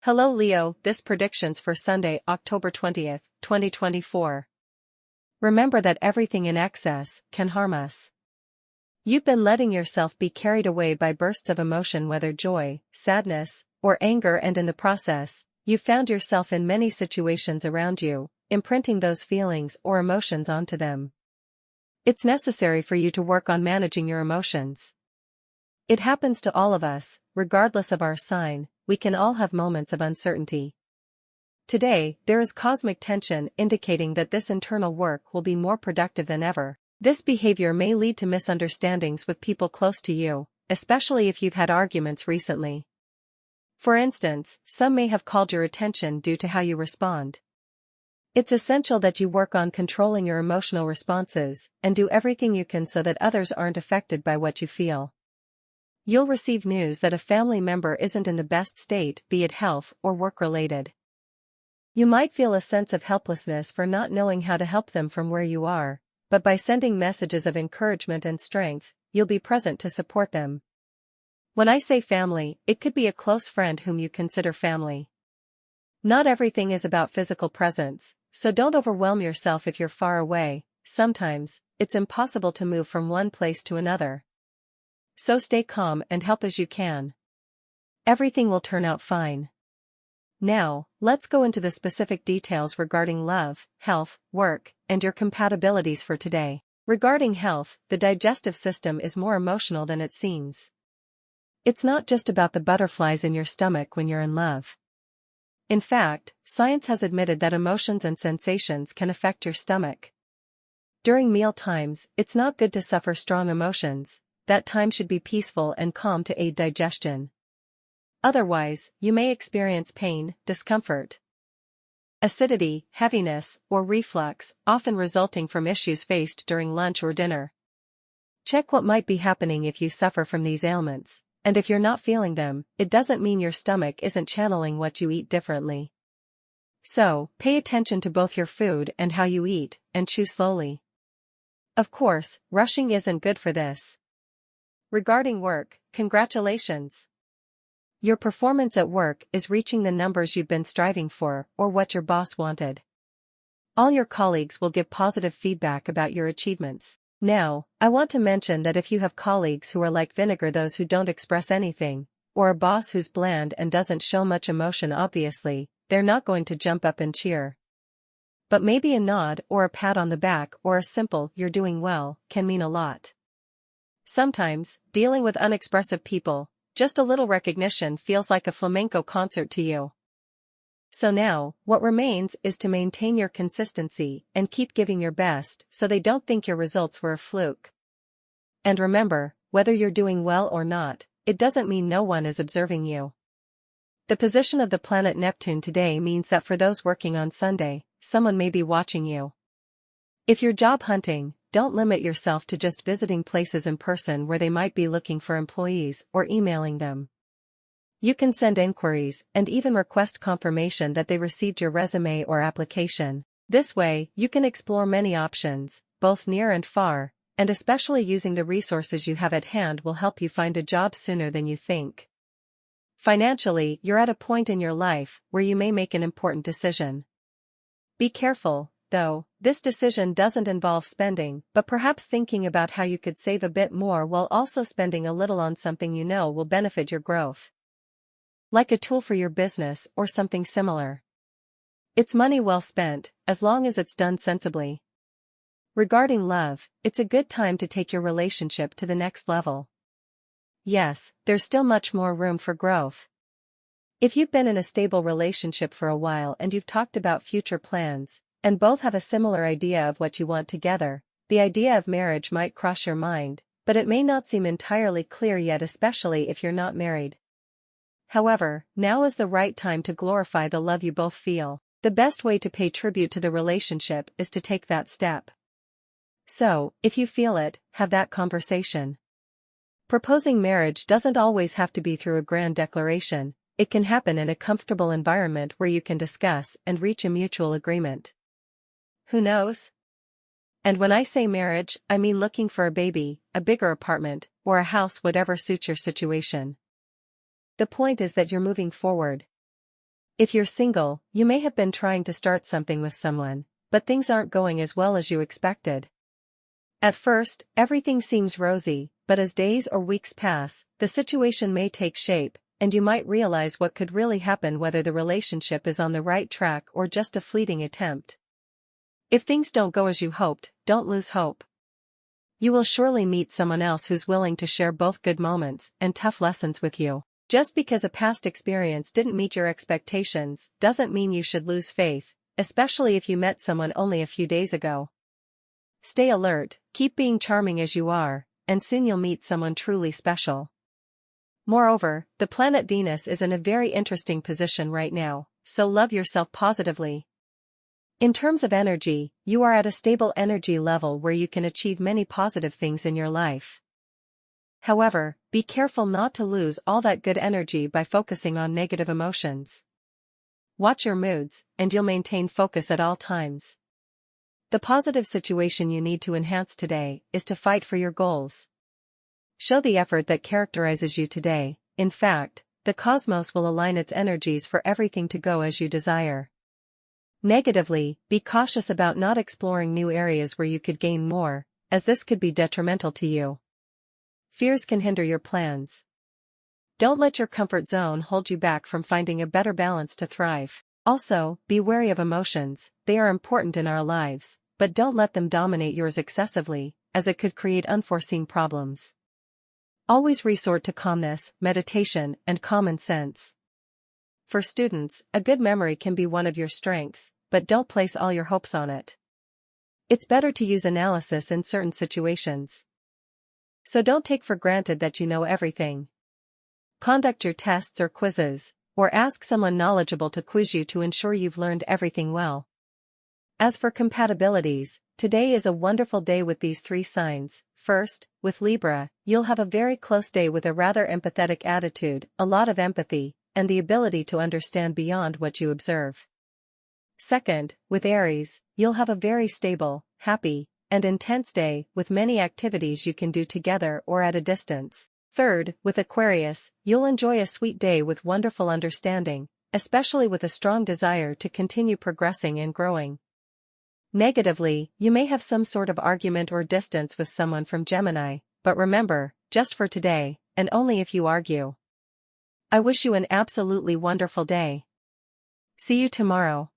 Hello Leo, this predictions for Sunday, October 20th, 2024. Remember that everything in excess can harm us. You've been letting yourself be carried away by bursts of emotion, whether joy, sadness, or anger, and in the process, you've found yourself in many situations around you, imprinting those feelings or emotions onto them. It's necessary for you to work on managing your emotions. It happens to all of us, regardless of our sign. We can all have moments of uncertainty. Today, there is cosmic tension indicating that this internal work will be more productive than ever. This behavior may lead to misunderstandings with people close to you, especially if you've had arguments recently. For instance, some may have called your attention due to how you respond. It's essential that you work on controlling your emotional responses and do everything you can so that others aren't affected by what you feel. You'll receive news that a family member isn't in the best state, be it health or work-related. You might feel a sense of helplessness for not knowing how to help them from where you are, but by sending messages of encouragement and strength, you'll be present to support them. When I say family, it could be a close friend whom you consider family. Not everything is about physical presence, so don't overwhelm yourself if you're far away. Sometimes, it's impossible to move from one place to another. So stay calm and help as you can. Everything will turn out fine. Now, let's go into the specific details regarding love, health, work, and your compatibilities for today. Regarding health, the digestive system is more emotional than it seems. It's not just about the butterflies in your stomach when you're in love. In fact, science has admitted that emotions and sensations can affect your stomach. During meal times, it's not good to suffer strong emotions. That time should be peaceful and calm to aid digestion. Otherwise, you may experience pain, discomfort, acidity, heaviness, or reflux, often resulting from issues faced during lunch or dinner. Check what might be happening if you suffer from these ailments, and if you're not feeling them, it doesn't mean your stomach isn't channeling what you eat differently. So, pay attention to both your food and how you eat, and chew slowly. Of course, rushing isn't good for this. Regarding work, congratulations! Your performance at work is reaching the numbers you've been striving for or what your boss wanted. All your colleagues will give positive feedback about your achievements. Now, I want to mention that if you have colleagues who are like vinegar, those who don't express anything, or a boss who's bland and doesn't show much emotion, obviously, they're not going to jump up and cheer. But maybe a nod or a pat on the back or a simple "you're doing well" can mean a lot. Sometimes, dealing with unexpressive people, just a little recognition feels like a flamenco concert to you. So now, what remains is to maintain your consistency and keep giving your best so they don't think your results were a fluke. And remember, whether you're doing well or not, it doesn't mean no one is observing you. The position of the planet Neptune today means that for those working on Sunday, someone may be watching you. If you're job hunting, don't limit yourself to just visiting places in person where they might be looking for employees or emailing them. You can send inquiries and even request confirmation that they received your resume or application. This way, you can explore many options, both near and far, and especially using the resources you have at hand will help you find a job sooner than you think. Financially, you're at a point in your life where you may make an important decision. Be careful, though, this decision doesn't involve spending, but perhaps thinking about how you could save a bit more while also spending a little on something you know will benefit your growth. Like a tool for your business or something similar. It's money well spent, as long as it's done sensibly. Regarding love, it's a good time to take your relationship to the next level. Yes, there's still much more room for growth. If you've been in a stable relationship for a while and you've talked about future plans, and both have a similar idea of what you want together, the idea of marriage might cross your mind, but it may not seem entirely clear yet, especially if you're not married. However, now is the right time to glorify the love you both feel. The best way to pay tribute to the relationship is to take that step. So, if you feel it, have that conversation. Proposing marriage doesn't always have to be through a grand declaration. It can happen in a comfortable environment where you can discuss and reach a mutual agreement. Who knows? And when I say marriage, I mean looking for a baby, a bigger apartment, or a house, whatever suits your situation. The point is that you're moving forward. If you're single, you may have been trying to start something with someone, but things aren't going as well as you expected. At first, everything seems rosy, but as days or weeks pass, the situation may take shape, and you might realize what could really happen, whether the relationship is on the right track or just a fleeting attempt. If things don't go as you hoped, don't lose hope. You will surely meet someone else who's willing to share both good moments and tough lessons with you. Just because a past experience didn't meet your expectations doesn't mean you should lose faith, especially if you met someone only a few days ago. Stay alert, keep being charming as you are, and soon you'll meet someone truly special. Moreover, the planet Venus is in a very interesting position right now, so love yourself positively. In terms of energy, you are at a stable energy level where you can achieve many positive things in your life. However, be careful not to lose all that good energy by focusing on negative emotions. Watch your moods, and you'll maintain focus at all times. The positive situation you need to enhance today is to fight for your goals. Show the effort that characterizes you today. In fact, the cosmos will align its energies for everything to go as you desire. Negatively, be cautious about not exploring new areas where you could gain more, as this could be detrimental to you. Fears can hinder your plans. Don't let your comfort zone hold you back from finding a better balance to thrive. Also, be wary of emotions. They are important in our lives, but don't let them dominate yours excessively, as it could create unforeseen problems. Always resort to calmness, meditation, and common sense. For students, a good memory can be one of your strengths, but don't place all your hopes on it. It's better to use analysis in certain situations. So don't take for granted that you know everything. Conduct your tests or quizzes, or ask someone knowledgeable to quiz you to ensure you've learned everything well. As for compatibilities, today is a wonderful day with these three signs. First, with Libra, you'll have a very close day with a rather empathetic attitude, a lot of empathy, and the ability to understand beyond what you observe. Second, with Aries, you'll have a very stable, happy, and intense day with many activities you can do together or at a distance. Third, with Aquarius, you'll enjoy a sweet day with wonderful understanding, especially with a strong desire to continue progressing and growing. Negatively, you may have some sort of argument or distance with someone from Gemini, but remember, just for today, and only if you argue. I wish you an absolutely wonderful day. See you tomorrow.